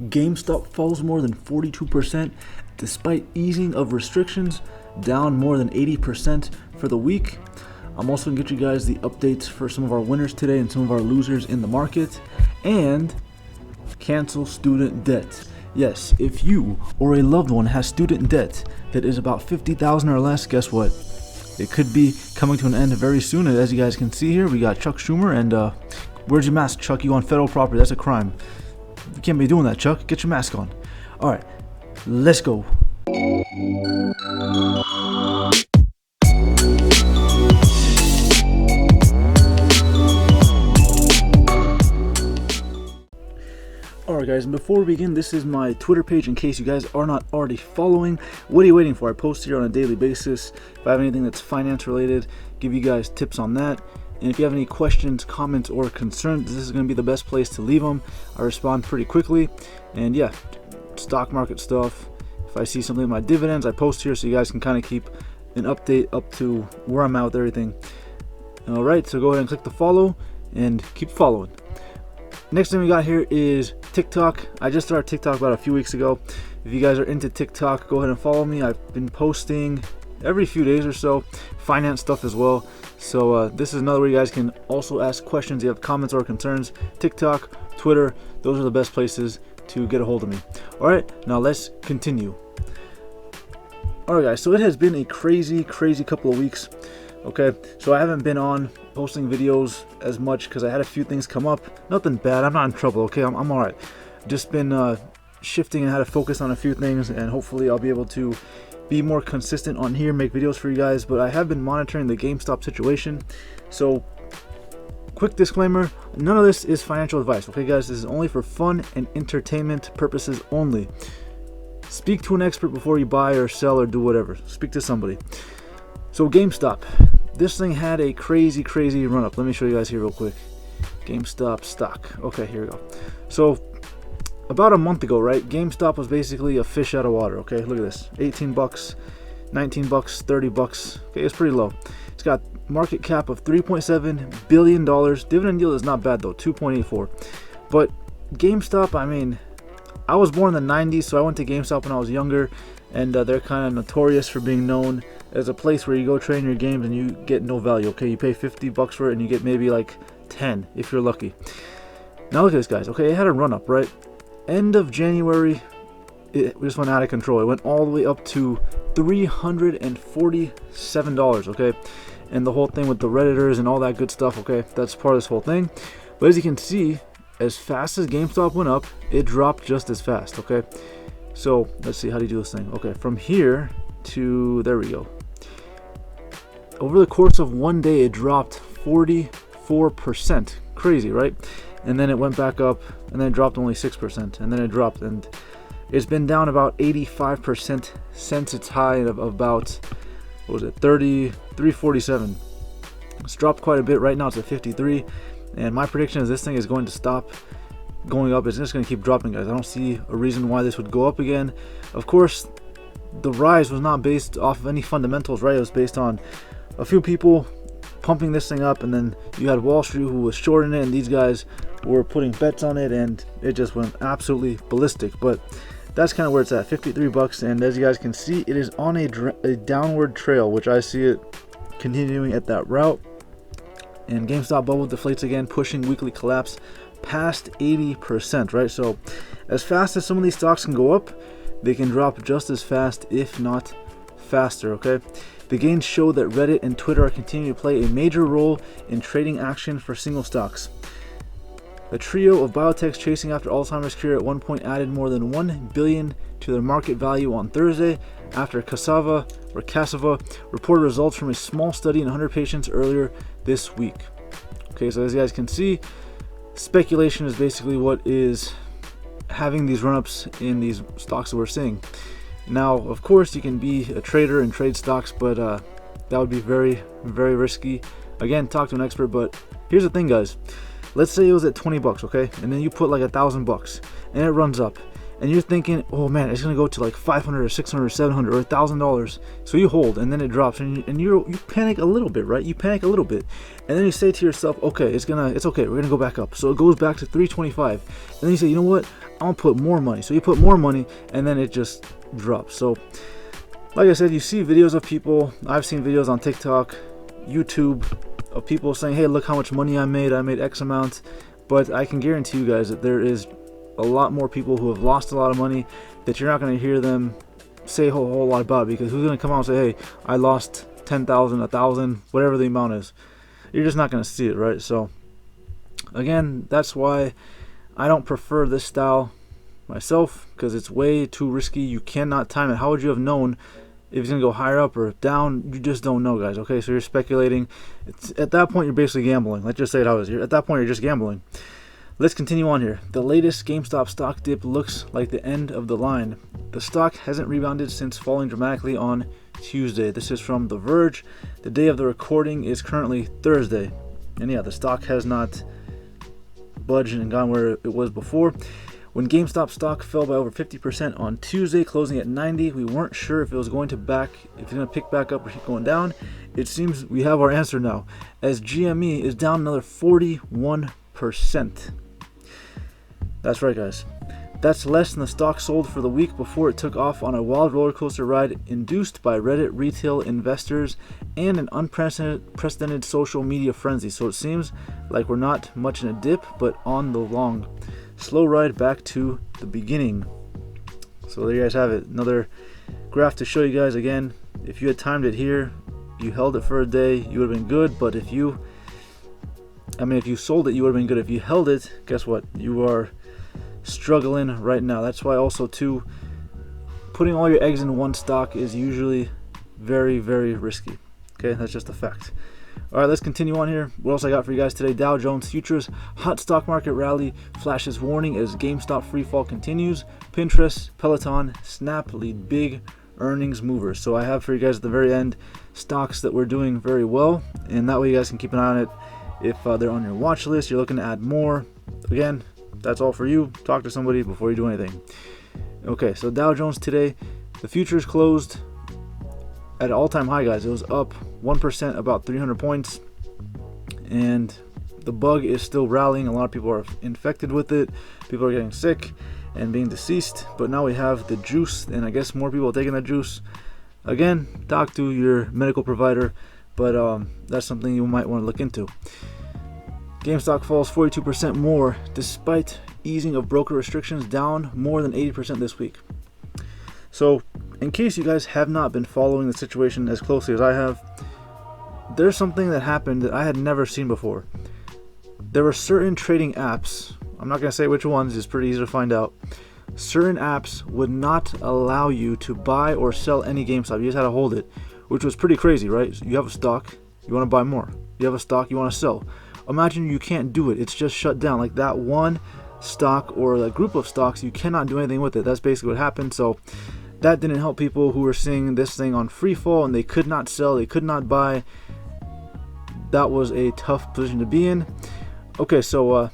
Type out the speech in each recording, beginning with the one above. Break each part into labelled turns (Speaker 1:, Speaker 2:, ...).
Speaker 1: GameStop falls more than 42% despite easing of restrictions, down more than 80% for the week. I'm also going to get you guys the updates for some of our winners today and some of our losers in the market, and cancel student debt. Yes, if you or a loved one has student debt that is about $50,000 or less, guess what? It could be coming to an end very soon. As you guys can see here, we got Chuck Schumer, and where's your mask, Chuck? You on federal property? That's a crime. You can't be doing that, Chuck. Get your mask on. All right, let's go. Alright guys, and before we begin, this is my Twitter page in case you guys are not already following. What are you waiting for? I post here on a daily basis. If I have anything that's finance related, give you guys tips on that. And if you have any questions, comments, or concerns, this is going to be the best place to leave them. I respond pretty quickly. And yeah, stock market stuff. If I see something with my dividends, I post here so you guys can kind of keep an update up to where I'm at with everything. Alright, so go ahead and click the follow and keep following. Next thing we got here is TikTok. I just started TikTok about a few weeks ago. If you guys are into TikTok, go ahead and follow me. I've been posting every few days or so, finance stuff as well. So this is another way you guys can also ask questions. You have comments or concerns. TikTok, Twitter, those are the best places to get a hold of me. All right, now let's continue. All right, guys, so it has been a crazy couple of weeks. Okay, so I haven't been on posting videos as much because I had a few things come up. Nothing bad. I'm not in trouble. Okay, I'm all right. Just been shifting and had to focus on a few things, and hopefully I'll be able to be more consistent on here, make videos for you guys. But I have been monitoring the GameStop situation. So, quick disclaimer: none of this is financial advice. Okay, guys, this is only for fun and entertainment purposes only. Speak to an expert before you buy or sell or do whatever. Speak to somebody. So GameStop, this thing had a crazy run up. Let me show you guys here real quick. GameStop stock. Okay, here we go. So about a month ago, right, GameStop was basically a fish out of water. Okay, look at this. 18 bucks, 19 bucks, 30 bucks. Okay, it's pretty low. It's got market cap of $3.7 billion. Dividend yield is not bad though, 2.84. But GameStop, I mean, I was born in the 90s, so I went to GameStop when I was younger, and they're kind of notorious for being known as a place where you go trade your games and you get no value. Okay, you pay 50 bucks for it and you get maybe like 10 if you're lucky. Now look at this, guys. Okay, it had a run up, right? End of January, it just went out of control. It went all the way up to $347. Okay, and the whole thing with the Redditors and all that good stuff. Okay, that's part of this whole thing. But as you can see, as fast as GameStop went up, it dropped just as fast. Okay, so let's see, how do you do this thing? Okay, from here to there we go. Over the course of one day, it dropped 44%. Crazy, right? And then it went back up, and then it dropped only 6%, and then it dropped, and it's been down about 85% since its high of about, what was it, 347. It's dropped quite a bit. Right now it's at 53, and my prediction is this thing is going to stop going up. It's just going to keep dropping, guys. I don't see a reason why this would go up again. Of course, the rise was not based off of any fundamentals, right? It was based on a few people pumping this thing up, and then you had Wall Street who was shorting it, and these guys were putting bets on it, and it just went absolutely ballistic. But that's kind of where it's at, 53 bucks, and as you guys can see, it is on a downward trail, which I see it continuing at that route. And GameStop bubble deflates again, pushing weekly collapse past 80%, right? So as fast as some of these stocks can go up, they can drop just as fast, if not faster. Okay, the gains show that Reddit and Twitter are continuing to play a major role in trading action for single stocks. A trio of biotechs chasing after Alzheimer's cure at one point added more than $1 billion to their market value on Thursday after Cassava reported results from a small study in 100 patients earlier this week. Okay, so as you guys can see, speculation is basically what is having these run-ups in these stocks that we're seeing. Now, of course, you can be a trader and trade stocks, but that would be very risky. Again, talk to an expert. But here's the thing, guys. Let's say it was at 20 bucks, okay? And then you put like $1,000 and it runs up. And you're thinking, oh man, it's gonna go to like 500 or 600 or 700 or $1,000. So you hold, and then it drops, and you panic a little bit, right? You panic a little bit, and then you say to yourself, okay, it's okay, we're gonna go back up. So it goes back to 325, and then you say, you know what? I'll put more money. So you put more money and then it just drops. So like I said, you see videos of people, I've seen videos on TikTok, YouTube, of people saying, hey, look how much money I made X amount. But I can guarantee you guys that there is a lot more people who have lost a lot of money that you're not going to hear them say a whole lot about, because who's going to come out and say, hey, I lost 10,000, 1,000, whatever the amount is. You're just not going to see it, right? So again, that's why I don't prefer this style myself, because it's way too risky. You cannot time it. How would you have known if it's going to go higher up or down? You just don't know, guys. Okay, so you're speculating. At that point, you're basically gambling. Let's just say it how it is. At that point, you're just gambling. Let's continue on here. The latest GameStop stock dip looks like the end of the line. The stock hasn't rebounded since falling dramatically on Tuesday. This is from The Verge. The day of the recording is currently Thursday. And yeah, the stock has not budged and gone where it was before. When GameStop stock fell by over 50% on Tuesday, closing at 90, we weren't sure if it was going to pick back up or keep going down. It seems we have our answer now, as GME is down another 41%. That's right, guys. That's less than the stock sold for the week before it took off on a wild roller coaster ride induced by Reddit retail investors and an unprecedented social media frenzy. So it seems like we're not much in a dip, but on the long slow ride back to the beginning. So there you guys have it. Another graph to show you guys. Again, if you had timed it here, you held it for a day, you would have been good. But if you sold it, you would have been good. If you held it, guess what? You are struggling right now. That's why also too, putting all your eggs in one stock is usually very, very risky. Okay, that's just a fact. All right, let's continue on here. What else I got for you guys today? Dow Jones Futures, hot stock market rally flashes warning as GameStop free fall continues. Pinterest, Peloton, Snap lead big earnings movers. So I have for you guys at the very end stocks that we're doing very well, and that way you guys can keep an eye on it. If they're on your watch list, you're looking to add more. Again, that's all for you. Talk to somebody before you do anything. Okay, so Dow Jones today, the futures closed at an all-time high, guys. It was up 1%, about 300 points, and the bug is still rallying. A lot of people are infected with it. People are getting sick and being deceased, but now we have the juice, and I guess more people are taking the juice. Again, talk to your medical provider, but that's something you might want to look into. GameStop falls 42% more despite easing of broker restrictions, down more than 80% this week. So in case you guys have not been following the situation as closely as I have, there's something that happened that I had never seen before. There were certain trading apps, I'm not going to say which ones, it's pretty easy to find out. Certain apps would not allow you to buy or sell any GameStop. You just had to hold it, which was pretty crazy, right? So you have a stock, you want to buy more. You have a stock, you want to sell. Imagine you can't do it. It's just shut down. Like that one stock or that group of stocks, you cannot do anything with it. That's basically what happened. So that didn't help people who were seeing this thing on free fall and they could not sell, they could not buy. That was a tough position to be in. Okay, so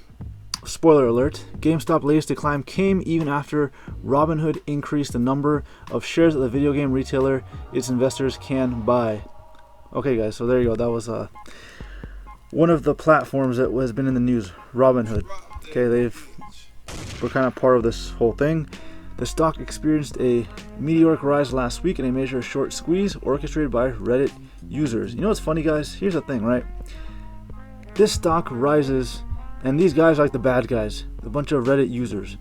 Speaker 1: spoiler alert, GameStop latest decline came even after Robinhood increased the number of shares of the video game retailer its investors can buy. Okay guys, so there you go. That was one of the platforms that has been in the news, Robinhood. Okay, we're kind of part of this whole thing. The stock experienced a meteoric rise last week in a major short squeeze orchestrated by Reddit users. You know what's funny, guys? Here's the thing, right? This stock rises, and these guys are like the bad guys, a bunch of Reddit users.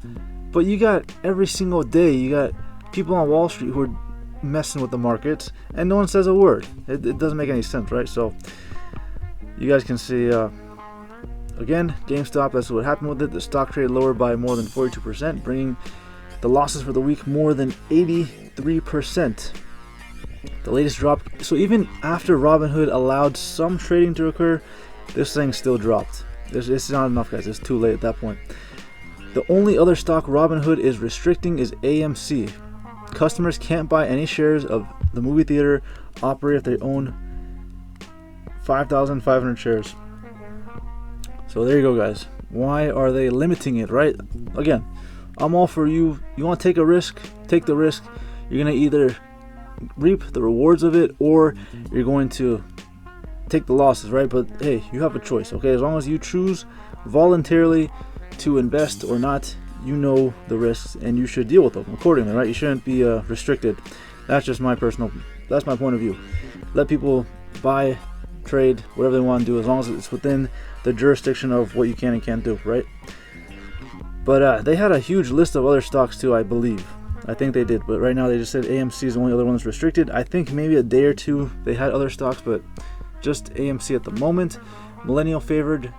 Speaker 1: But you got every single day, you got people on Wall Street who are messing with the markets, and no one says a word. It doesn't make any sense, right? So you guys can see, again, GameStop, that's what happened with it. The stock traded lower by more than 42%, bringing the losses for the week more than 83%. The latest drop. So even after Robinhood allowed some trading to occur, this thing still dropped. It's not enough, guys. It's too late at that point. The only other stock Robinhood is restricting is AMC. Customers can't buy any shares of the movie theater operator if they own 5,500 shares. So there you go, guys. Why are they limiting it, right? Again, I'm all for you. You want to take a risk? Take the risk. You're going to either reap the rewards of it or you're going to take the losses, right? But hey, you have a choice, okay? As long as you choose voluntarily to invest or not, you know the risks and you should deal with them accordingly, right? You shouldn't be restricted. That's just that's my point of view. Let people buy, trade, whatever they want to do, as long as it's within the jurisdiction of what you can and can't do, right? But they had a huge list of other stocks too, I believe. I think they did, but right now they just said AMC is the only other one that's restricted. I think maybe a day or two they had other stocks, but just AMC at the moment. Millennial favored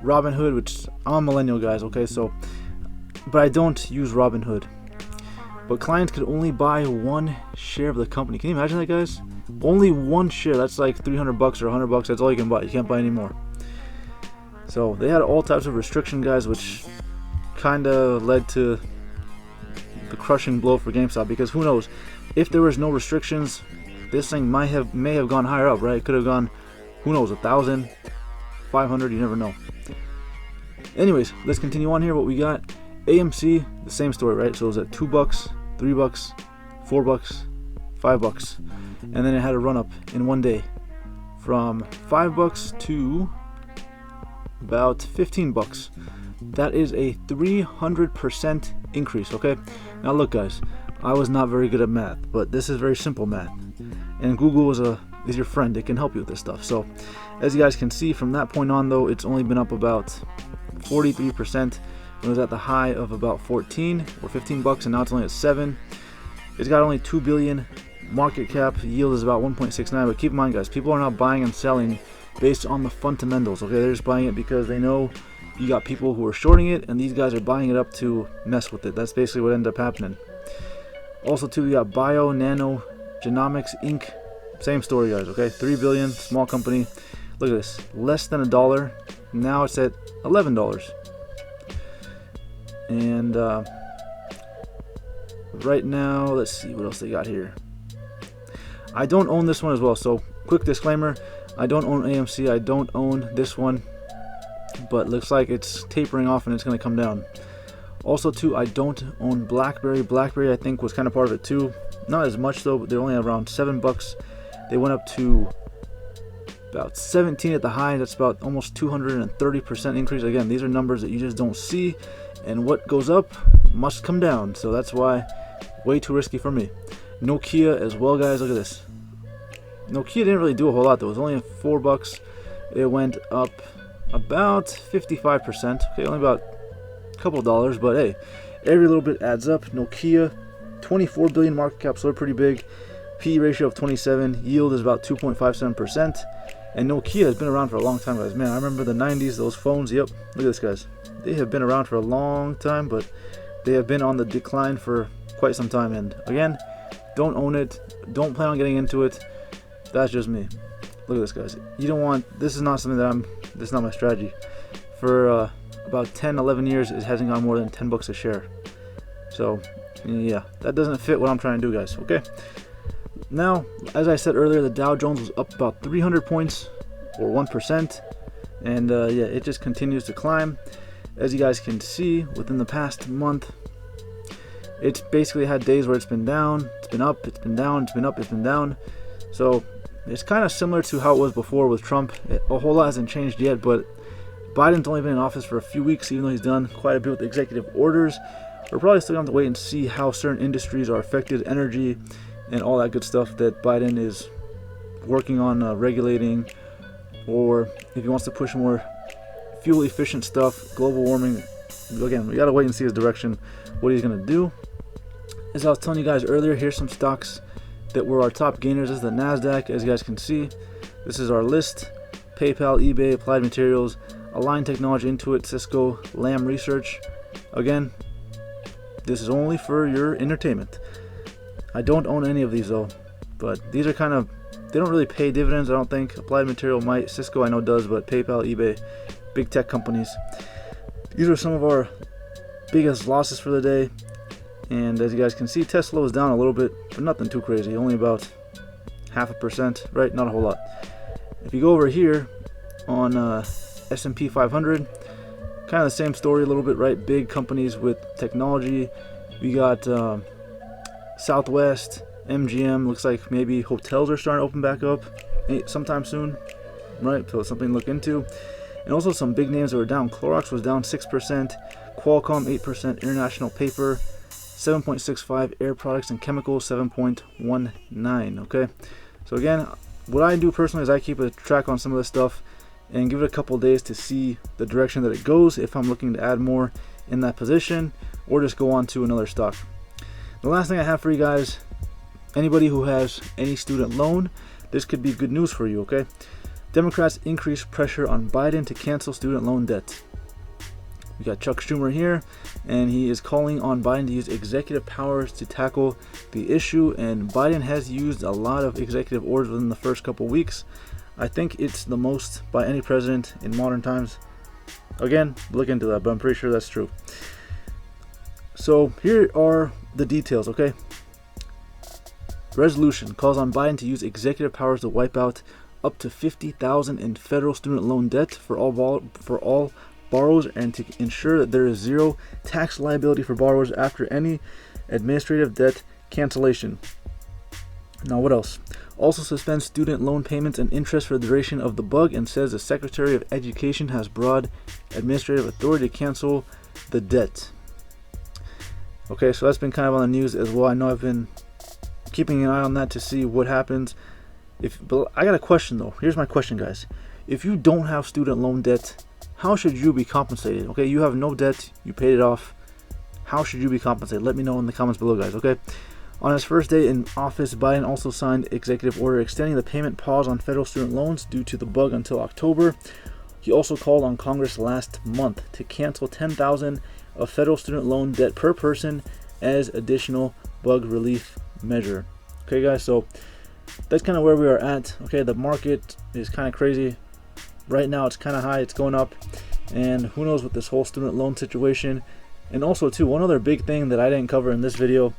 Speaker 1: Robinhood, which I'm a millennial, guys, okay? So, but I don't use Robinhood. But clients could only buy one share of the company. Can you imagine that, guys? Only one share. That's like $300 or $100. That's all you can buy. You can't buy any more. So they had all types of restriction, guys, which kind of led to the crushing blow for GameStop, because who knows, if there was no restrictions, this thing may have gone higher up, right? It could have gone, who knows, 1,000, 500, you never know. Anyways, let's continue on here. What we got, AMC, the same story, right? So it was at $2, $3, $4, $5, and then it had a run up in one day from $5 to about $15. That is a 300% increase, okay? Now look, guys, I was not very good at math, but this is very simple math, and Google is your friend. It can help you with this stuff. So as you guys can see, from that point on, though, it's only been up about 43%. When it was at the high of about 14 or $15, and now it's only at 7. It's got only 2 billion market cap. Yield is about 1.69. But keep in mind, guys, people are not buying and selling based on the fundamentals, okay? They're just buying it because they know you got people who are shorting it, and these guys are buying it up to mess with it. That's basically what ended up happening. Also, too, we got Bio Nano Genomics Inc. Same story, guys, okay? 3 billion, small company. Look at this, less than $1. Now it's at $11. And right now, let's see what else they got here. I don't own this one as well, so quick disclaimer, I don't own AMC, I don't own this one, but looks like it's tapering off and it's going to come down. Also, too, I don't own BlackBerry. BlackBerry, I think, was kind of part of it too. Not as much though, but they're only around $7. They went up to about 17 at the high. That's about almost 230% increase. Again, these are numbers that you just don't see, and what goes up must come down. So that's why, way too risky for me. Nokia as well, guys. Look at this. Nokia didn't really do a whole lot though. It was only at $4. It went up about 55%. Okay, only about a couple of dollars, but hey, every little bit adds up. Nokia, 24 billion market cap, so they're pretty big. PE ratio of 27. Yield is about 2.57%. And Nokia has been around for a long time, guys. Man, I remember the 90s, those phones. Yep, look at this, guys. They have been around for a long time, but they have been on the decline for quite some time. And again, don't own it. Don't plan on getting into it. That's just me. Look at this, guys. You don't want, this is not something that this is not my strategy. For about 10, 11 years, it hasn't gone more than $10 a share. So, yeah, that doesn't fit what I'm trying to do, guys, okay? Now, as I said earlier, the Dow Jones was up about 300 points, or 1%. And, yeah, it just continues to climb. As you guys can see, within the past month, it's basically had days where it's been down, it's been up, it's been down, it's been up, it's been down. So, it's kind of similar to how it was before with Trump. A whole lot hasn't changed yet, but Biden's only been in office for a few weeks, even though he's done quite a bit with executive orders. We're probably still going to have to wait and see how certain industries are affected, energy, and all that good stuff that Biden is working on regulating, or if he wants to push more fuel-efficient stuff, global warming. Again, we got to wait and see his direction, what he's going to do. As I was telling you guys earlier, here's some stocks that were our top gainers. This is the NASDAQ, as you guys can see. This is our list. PayPal, eBay, Applied Materials, Align Technology, Intuit, Cisco, Lam Research. Again, this is only for your entertainment. I don't own any of these though, but these are kind of, they don't really pay dividends, I don't think. Applied Material might, Cisco I know does, but PayPal, eBay, big tech companies. These are some of our biggest losses for the day. And as you guys can see, Tesla was down a little bit, but nothing too crazy, only about 0.5%, right? Not a whole lot. If you go over here on S&P 500, kind of the same story a little bit, right? Big companies with technology. We got Southwest, MGM. Looks like maybe hotels are starting to open back up sometime soon, right? So it's something to look into. And also some big names that were down. Clorox was down 6%. Qualcomm 8%, International Paper 7.65, Air Products and Chemicals 7.19. Okay, so again, what I do personally is I keep a track on some of this stuff and give it a couple days to see the direction that it goes, if I'm looking to add more in that position or just go on to another stock. The last thing I have for you guys, anybody who has any student loan, this could be good news for you. Okay, Democrats increase pressure on Biden to cancel student loan debt. We got Chuck Schumer here, and he is calling on Biden to use executive powers to tackle the issue, and Biden has used a lot of executive orders within the first couple weeks. I think it's the most by any president in modern times. Again, look into that, but I'm pretty sure that's true. So here are the details, okay? Resolution calls on Biden to use executive powers to wipe out up to $50,000 in federal student loan debt for all borrowers, and to ensure that there is zero tax liability for borrowers after any administrative debt cancellation. Now, what else? Also suspends student loan payments and interest for the duration of the bug, and says the Secretary of Education has broad administrative authority to cancel the debt. Okay, so that's been kind of on the news as well. I know I've been keeping an eye on that to see what happens. But I got a question though. Here's my question, guys. If you don't have student loan debt, how should you be compensated? Okay, you have no debt, you paid it off. How should you be compensated? Let me know in the comments below, guys. Okay. On his first day in office, Biden also signed executive order extending the payment pause on federal student loans due to the bug until October. He also called on Congress last month to cancel $10,000 of federal student loan debt per person as additional bug relief measure. Okay, guys, so that's kind of where we are at. Okay, the market is kind of crazy right now. It's kind of high, it's going up, and who knows with this whole student loan situation. And also too, one other big thing that I didn't cover in this video,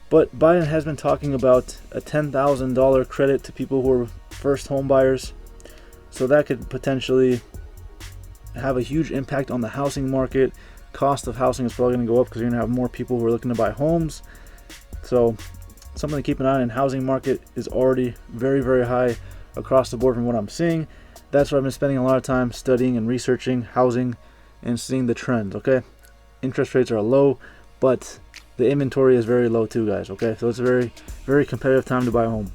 Speaker 1: but Biden has been talking about a $10,000 credit to people who are first home buyers. So that could potentially have a huge impact on the housing market. Cost of housing is probably going to go up because you're going to have more people who are looking to buy homes. So something to keep an eye on. In housing market is already very, very high across the board from what I'm seeing. That's why I've been spending a lot of time studying and researching housing and seeing the trends. Okay, interest rates are low, but the inventory is very low too, guys. Okay, so it's a very, very competitive time to buy a home.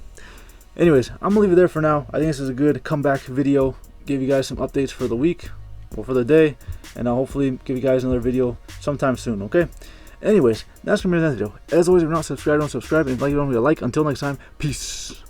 Speaker 1: Anyways, I'm gonna leave it there for now. I think this is a good comeback video. Give you guys some updates for the week or for the day, and I'll hopefully give you guys another video sometime soon. Okay. Anyways, that's gonna be the next video. As always, if you're not subscribed, don't subscribe, and if you like, don't forget to like. Until next time, peace.